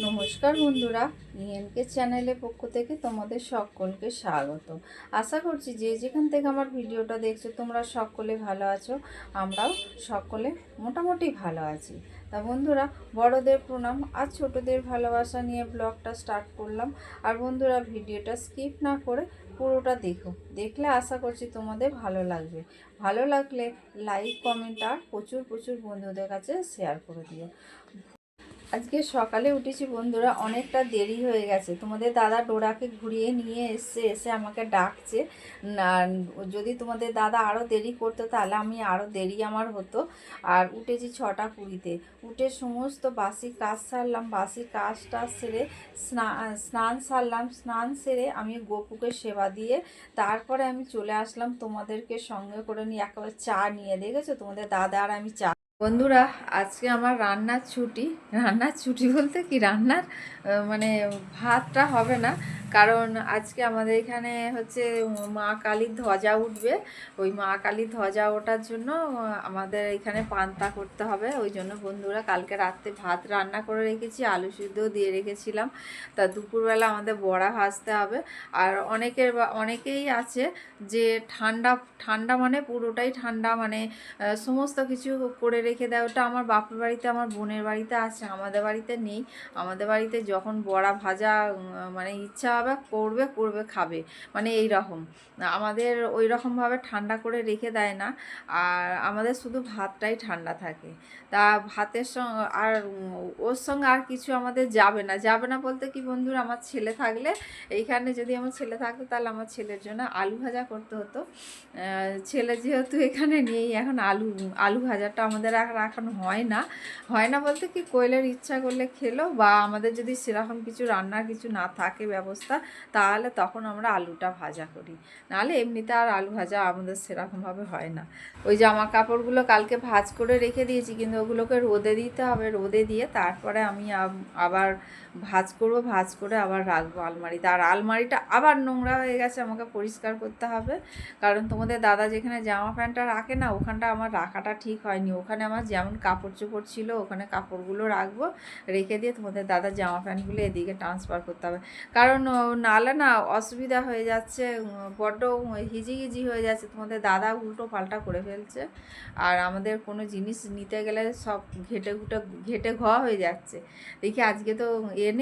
নমস্কার বন্ধুরা, ইএনকে চ্যানেলের পক্ষ থেকে তোমাদের সকলকে স্বাগত। আশা করছি যে যেখান থেকে আমার ভিডিওটা দেখছো তোমরা সকলে ভালো আছো। আমরাও সকলে মোটামুটি ভালো আছি। তা বন্ধুরা, বড়দের প্রণাম আর ছোটদের ভালোবাসা নিয়ে ব্লগটা স্টার্ট করলাম। আর বন্ধুরা, ভিডিওটা স্কিপ না করে পুরোটা দেখো, দেখলে আশা করছি তোমাদের ভালো লাগবে। ভালো লাগলে লাইক, কমেন্ট আর প্রচুর প্রচুর বন্ধুদের কাছে শেয়ার করে দিও। আজকে সকালে উঠেছি বন্ধুরা, অনেকটা দেরি হয়ে গেছে। তোমাদের দাদা ডোরাকে ঘুরিয়ে নিয়ে এসে আমাকে ডাকছে। না, যদি তোমাদের দাদা আরও দেরি করতো তাহলে আমি আরও দেরি আমার হতো। আর উঠেছি 6টা 20-তে। উঠে সমস্ত বাসি কাজ সারলাম, বাসি কাজটা সেরে স্নান সারলাম। স্নান সেরে আমি গপুকে সেবা দিয়ে তারপরে আমি চলে আসলাম তোমাদেরকে সঙ্গে করে নিয়ে একেবারে চা নিয়ে। দেখেছো তোমাদের দাদা আর আমি চা। বন্ধুরা, আজকে আমার রান্নার ছুটি বলতে কি, রান্নার মানে ভাতটা হবে না। কারণ আজকে আমাদের এখানে হচ্ছে মা কালীর ধ্বজা উঠবে। ওই মা কালীর ধ্বজা ওঠার জন্য আমাদের এখানে পান্তা করতে হবে। ওই জন্য বন্ধুরা, কালকে রাত্রে ভাত রান্না করে রেখেছি, আলু সিদ্ধও দিয়ে রেখেছিলাম। তা দুপুরবেলা আমাদের বড়া ভাজতে হবে। আর অনেকেই আছে যে ঠান্ডা ঠান্ডা মানে পুরোটাই ঠান্ডা, মানে সমস্ত কিছু করে রেখে দেয়। ওটা আমার বাপের বাড়িতে, আমার বোনের বাড়িতে আছে, আমাদের বাড়িতে নেই। আমাদের বাড়িতে যখন বড়া ভাজা মানে ইচ্ছা হবে করবে খাবে, মানে এই রকম। আমাদের ওই রকমভাবে ঠান্ডা করে রেখে দেয় না। আর আমাদের শুধু ভাতটাই ঠান্ডা থাকে। তা ভাতের সঙ্গে আর ওর সঙ্গে আর কিছু আমাদের যাবে না বলতে কি বন্ধুরা, আমার ছেলে থাকলে, এইখানে যদি আমার ছেলে থাকতো তাহলে আমার ছেলের জন্য আলু ভাজা করতে হতো। ছেলে যেহেতু এখানে নেই, এখন আলু ভাজাটা আমাদের এখন হয় না বলতে কি, কোয়েলের ইচ্ছা করলে খেলো, বা আমাদের যদি সেরকম কিছু রান্নার কিছু না থাকে ব্যবস্থা, তাহলে তখন আমরা আলুটা ভাজা করি। নাহলে এমনিতে আর আলু ভাজা আমাদের সেরকমভাবে হয় না। ওই জামা কাপড়গুলো কালকে ভাঁজ করে রেখে দিয়েছি, কিন্তু ওগুলোকে রোদে দিতে হবে। রোদে দিয়ে তারপরে আমি আবার ভাঁজ করে আবার রাখবো আলমারিতে। আর আলমারিটা আবার নোংরা হয়ে গেছে, আমাকে পরিষ্কার করতে হবে। কারণ তোমাদের দাদা যেখানে জামা প্যান্টটা রাখে না, ওখানটা আমার রাখাটা ঠিক হয়নি। ওখানে আমার যেমন কাপড় চোপড় ছিল ওখানে কাপড়গুলো রাখবো, রেখে দিয়ে তোমাদের দাদার জামা প্যান্টগুলো এদিকে ট্রান্সফার করতে হবে। কারণ নাহলে না অসুবিধা হয়ে যাচ্ছে, বড্ড হিজিগিজি হয়ে যাচ্ছে। তোমাদের দাদা উল্টো পাল্টা করে ফেলছে। আর আমাদের কোনো জিনিস নিতে গেলে সব ঘেটে হয়ে যাচ্ছে। দেখি আজকে তো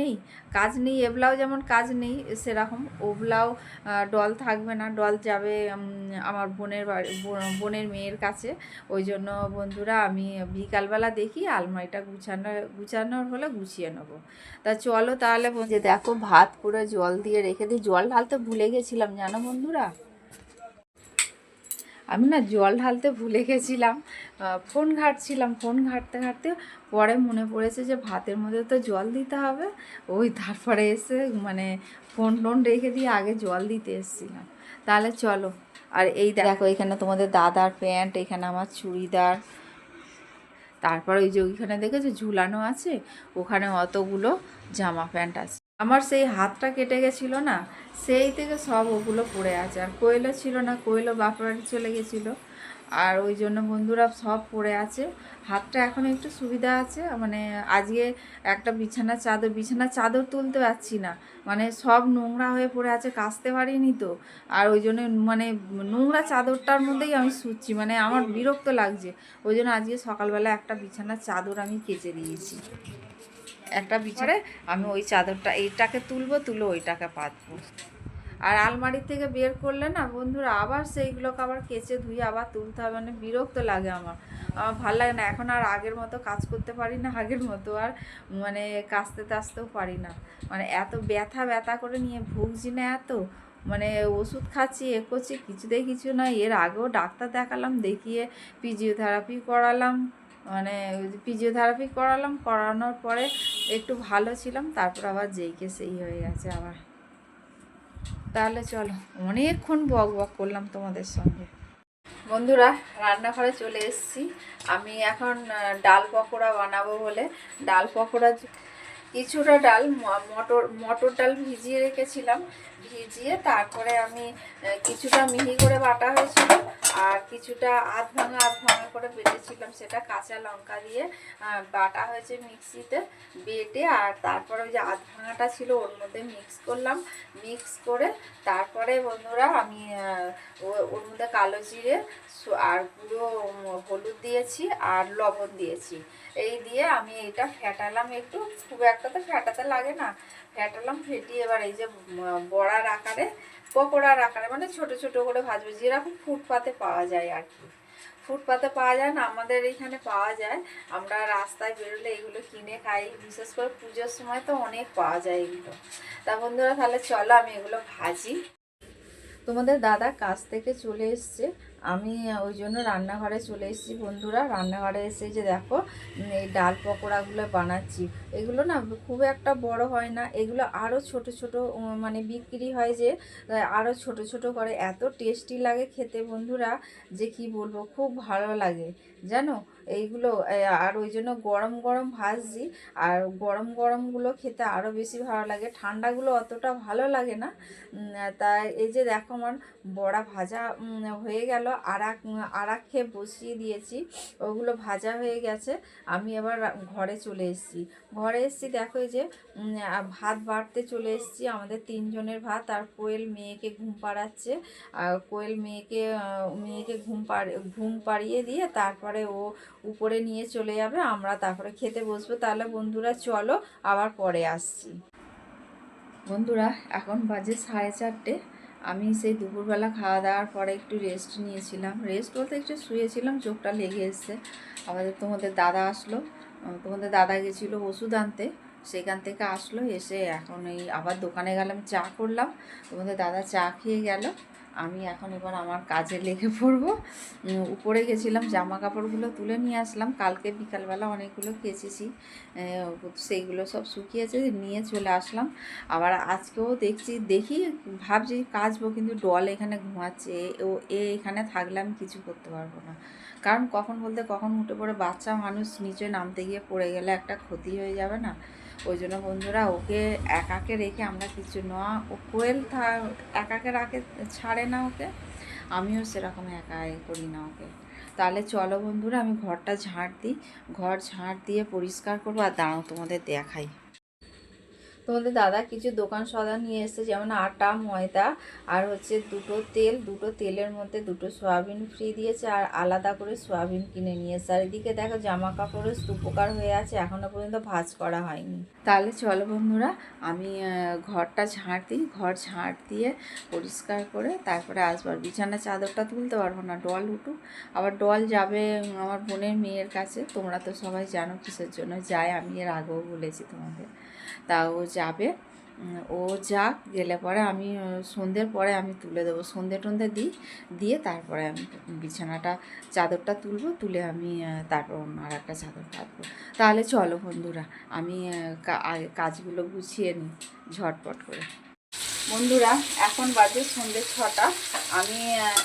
নেই, কাজ নেই, এবলাও যেমন কাজ নেই সেরকম, ওবলাও ডল থাকবে না, ডল যাবে আমার বোনের মেয়ের কাছে। ওই জন্য বন্ধুরা, আমি বিকালবেলা দেখি আলমারিটা গুছানোর হলে গুছিয়ে নেবো। তা চলো তাহলে যে দেখো, ভাত পুরো জল দিয়ে রেখে দিই। জল ঢালতে ভুলে গেছিলাম জানো বন্ধুরা, আমি না জল ঢালতে ভুলে গেছিলাম। ফোন ঘাঁটতে পরে মনে পড়েছে যে ভাতের মধ্যে তো জল দিতে হবে। ওই তারপরে এসে মানে ফোন রেখে দিয়ে আগে জল দিতে এসেছিলাম। তাহলে চলো। আর এই দেখো, এখানে তোমাদের দাদার প্যান্ট, এখানে আমার চুড়িদার, তারপর ওই যে ওইখানে দেখেছো ঝুলানো আছে, ওখানে অতগুলো জামা প্যান্ট আছে। আমার সেই হাতটা কেটে গেছিলো না, সেই থেকে সব ওগুলো পড়ে আছে। আর কোয়েলও ছিল না, কোয়েলও বাপের বাড়ি চলে গেছিলো। আর ওই জন্য বন্ধুরা সব পড়ে আছে। হাতটা এখন একটু সুবিধা আছে, মানে আজকে একটা বিছানার চাদর তুলতে পারছি না, মানে সব নোংরা হয়ে পড়ে আছে, কাচতে পারিনি তো। আর ওই জন্য মানে নোংরা চাদরটার মধ্যেই আমি শুচ্ছি, মানে আমার বিরক্ত লাগছে। ওই জন্য আজকে সকালবেলা একটা বিছানার চাদর আমি কেচে দিয়েছি। একটা বিছানায় আমি ওই চাদরটা, এইটাকে তুলে ওইটাকে পাতবো। আর আলমারি থেকে বের করলে না বন্ধুরা, আবার সেইগুলোকে আবার কেচে ধুয়ে আবার তুলতে হবে, মানে বিরক্ত লাগে আমার ভালো লাগে না। এখন আর আগের মতো কাজ করতে পারি না, আগের মতো আর মানে কাচতেও পারি না। মানে এত ব্যথা করে নিয়ে ভুগছি না, এত মানে ওষুধ খাচ্ছি, করছি, কিছুতেই কিছু নয়। এর আগেও ডাক্তার দেখালাম, দেখিয়ে ফিজিওথেরাপি করালাম, করানোর পরে একটু ভালো ছিলাম, তারপর আবার যেইকে সেই হয়ে গেছে আবার। তাহলে চলো, অনেকক্ষণ বক করলাম তোমাদের সঙ্গে। বন্ধুরা, রান্নাঘরে চলে এসেছি। আমি এখন ডাল পকোড়া বানাবো বলে, ডাল পকোড়া কিছুটা ডাল মটর ডাল ভিজিয়ে রেখেছিলাম, ভিজিয়ে তারপরে আমি কিছুটা মিহি করে বাটা হয়েছিল আর কিছুটা আধ ভাঙা করে বেটেছিলাম, সেটা কাঁচা লঙ্কা দিয়ে বাটা হয়েছে মিক্সিতে বেটে। আর তারপরে ওই যে আধ ভাঙাটা ছিল ওর মধ্যে মিক্স করলাম, মিক্স করে তারপরে বন্ধুরা আমি ওর মধ্যে কালো জিরে আর গুঁড়ো হলুদ দিয়েছি আর লবণ দিয়েছি। এই দিয়ে আমি এটা ফেটালাম, একটু খুব একটা তো ফেটাতে লাগে না, ফেটালাম, ফেটিয়ে এবার এই যে বড়ার আকারে পকোড়ার আকারে মানে ছোট ছোট করে ভাজবো, যেরকম ফুটপাতে পাওয়া যায় আর কি। ফুটপাতে পাওয়া যায় না, আমাদের এইখানে পাওয়া যায়, আমরা রাস্তায় বেরোলে এগুলো কিনে খাই, বিশেষ করে পুজোর সময় তো অনেক পাওয়া যায় এগুলো। তা বন্ধুরা তাহলে চলো আমি এগুলো ভাজি। তোমাদের দাদা কাজ থেকে চলে এসছে, আমি ওই জন্য রান্নাঘরে চলে এসেছি বন্ধুরা। রান্নাঘরে এসে যে দেখো এই ডাল পকোড়াগুলো বানাচ্ছি। এগুলো না খুব একটা বড় হয় না, এগুলো আরও ছোট ছোট মানে বিক্রি হয় যে আরও ছোট ছোট করে, এত টেস্টি লাগে খেতে বন্ধুরা যে কি বলবো, খুব ভালো লাগে জানো এইগুলো। আর ওই জন্য গরম গরম ভাজছি, আর গরম গরমগুলো খেতে আরও বেশি ভালো লাগে, ঠান্ডাগুলো অতটা ভালো লাগে না। তাই এই যে দেখো আমার বড়া ভাজা হয়ে গেল, আর এক খেয়ে বসিয়ে দিয়েছি, ওগুলো ভাজা হয়ে গেছে। আমি এবার ঘরে চলে এসেছি, ঘরে এসেছি দেখো এই যে ভাত বাড়তে চলে এসেছি, আমাদের 3 জনের ভাত। আর কোয়েল মেয়েকে ঘুম পাড়াচ্ছে, আর কোয়েল মেয়েকে ঘুম পাড়িয়ে দিয়ে তারপরে ও উপরে নিয়ে চলে যাবে, আমরা তারপরে খেতে বসবো। তাহলে বন্ধুরা চলো আবার পরে আসছি। বন্ধুরা এখন বাজে 4:30, আমি সেই দুপুরবেলা খাওয়া দাওয়ার পরে একটু রেস্ট নিয়েছিলাম, রেস্ট বলতে একটু শুয়েছিলাম, চোখটা লেগে এসছে। তোমাদের দাদা আসলো, তোমাদের দাদা গেছিলো ওষুধ আনতে, সেখান থেকে আসলো, এসে এখন এই আবার দোকানে গেলাম, চা করলাম, তোমাদের দাদা চা খেয়ে গেল। আমি এখন এবার আমার কাজে লেগে পড়বো। উপরে গেছিলাম, জামা কাপড়গুলো তুলে নিয়ে আসলাম, কালকে বিকালবেলা অনেকগুলো কেচেছি, সেইগুলো সব শুকিয়েছে, নিয়ে চলে আসলাম। আবার আজকেও দেখি ভাবছি কাচবো, কিন্তু ডল এখানে ঘুমাচ্ছে, এখানে থাকলে আমি কিছু করতে পারবো না, কারণ কখন বলতে কখন উঠে পড়ে, বাচ্চা মানুষ নিচে নামতে গিয়ে পড়ে গেলে একটা ক্ষতি হয়ে যাবে না। ওই জন্য বন্ধুরা ওকে একাকে রেখে আমরা কিছু ও কোয়েল একাকে ছাড়ে না ওকে, আমিও সেরকম একা করি না ওকে। তাহলে চলো বন্ধুরা আমি ঘরটা ঝাড় দিই, ঘর ঝাড় দিয়ে পরিষ্কার করবো। আর দাঁড়াও তোমাদের দেখাই, তোমাদের দাদা কিছু দোকান সদা নিয়ে এসেছে, যেমন আটা, ময়দা, আর হচ্ছে দুটো তেলের মধ্যে 2 সয়াবিন ফ্রি দিয়েছে, আর আলাদা করে সয়াবিন কিনে নিয়ে এসেছে। আর এদিকে দেখো জামা কাপড়ের স্তূপকার হয়ে আছে, এখনও পর্যন্ত ভাঁজ করা হয়নি। তাহলে চলো বন্ধুরা আমি ঘরটা ঝাড় দিই, ঘর ঝাড় দিয়ে পরিষ্কার করে তারপরে আসবো। আর বিছানা চাদরটা তুলতে পারবো না, ডল উঠুক, আবার ডল যাবে আমার বোনের মেয়ের কাছে, তোমরা তো সবাই জানো কিসের জন্য যায়, আমি এর আগেও বলেছি তোমাদের। তা ও যাবে, ও যাক, গেলে পরে আমি সন্ধ্যের পরে আমি তুলে দেবো, সন্ধ্যে টন্ধে দিয়ে তারপরে আমি বিছানাটা চাদরটা তুলে আমি তারপর অন্য আর একটা চাদর পাতবো। তাহলে চলো বন্ধুরা আমি কাজগুলো গুছিয়ে নিই ঝটপট করে। বন্ধুরা এখন বাজে সন্ধ্যে 6টা, আমি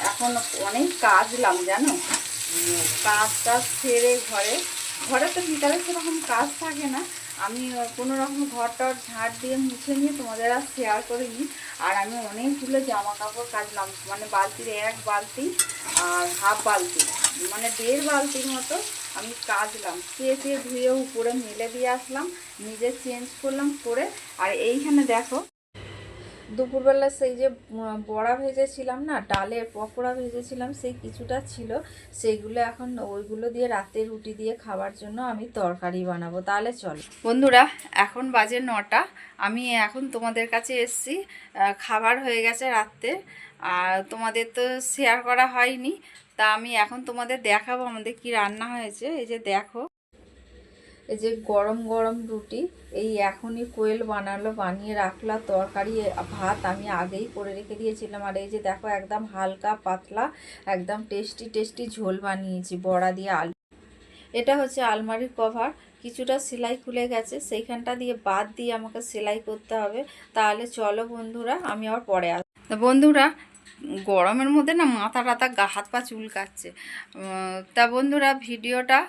এখন অনেক কাজলাম জানো, কাজটা সেরে ঘরে তো বিকালে সেরকম কাজ থাকে না, আমি কোনো রকম ঘরটা ঝাড় দিয়ে মুছে নিয়ে তোমাদের আর শেয়ার করিনি। আর আমি অনেকগুলো জামা কাপড় কাচলাম, মানে বালতির 1 বালতি আর হাফ বালতি, মানে 1.5 বালতির মতো আমি কাচলাম, কেচে ধুয়ে উপরে মেলে দিয়ে আসলাম, নিজে চেঞ্জ করলাম করে। আর এইখানে দেখো দুপুরবেলা সেই যে বড়া ভেজেছিলাম না, ডালের পকোড়া ভেজেছিলাম, সেই কিছুটা ছিল, সেইগুলো এখন ওইগুলো দিয়ে রাতে রুটি দিয়ে খাবার জন্য আমি তরকারি বানাবো। তাহলে চলো বন্ধুরা এখন বাজে 9টা, আমি এখন তোমাদের কাছে এসছি, খাবার হয়ে গেছে রাত্রে, আর তোমাদের তো শেয়ার করা হয়নি, তা আমি এখন তোমাদের দেখাবো আমাদের কি রান্না হয়েছে। এই যে দেখো, এই যে গরম গরম রুটি, এই এখনই কোয়েল বানিয়ে রাখলা, তরকারি ভাত আমি আগেই করে রেখে দিয়েছিলাম। আর এই যে দেখো একদম হালকা পাতলা একদম টেস্টি টেস্টি ঝোল বানিয়েছি বড়া দিয়ে আলু। এটা হচ্ছে আলমারির কভার, কিছুটা সেলাই খুলে গেছে, সেইখানটা দিয়ে বাদ দিয়ে আমাকে সেলাই করতে হবে। তাহলে চলো বন্ধুরা আমি আবার পরে আসবো। বন্ধুরা গরমের মধ্যে না মাথা টাথা গা হাত পা চুলকাচ্ছে। তা বন্ধুরা, ভিডিওটা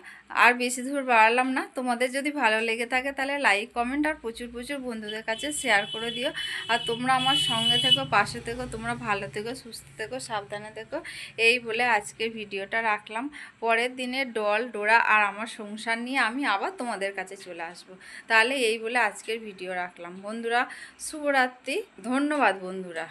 আর বেশি দূর বাড়ালাম না। তোমাদের যদি ভালো লেগে থাকে তাহলে লাইক কমেন্ট আর প্রচুর প্রচুর বন্ধুদের কাছে শেয়ার করে দিও। আর তোমরা আমার সঙ্গে থেকো, পাশে থেকো, তোমরা ভালো থেকো, সুস্থ থেকো, সাবধানে থেকো। এই বলে আজকে ভিডিওটা রাখলাম। পরের দিনে ডল ডোরা আর আমার সংসার নিয়ে আমি আবার তোমাদের কাছে চলে আসবো। তাহলে এই বলে আজকের ভিডিও রাখলাম বন্ধুরা। শুভরাত্রি, ধন্যবাদ বন্ধুরা।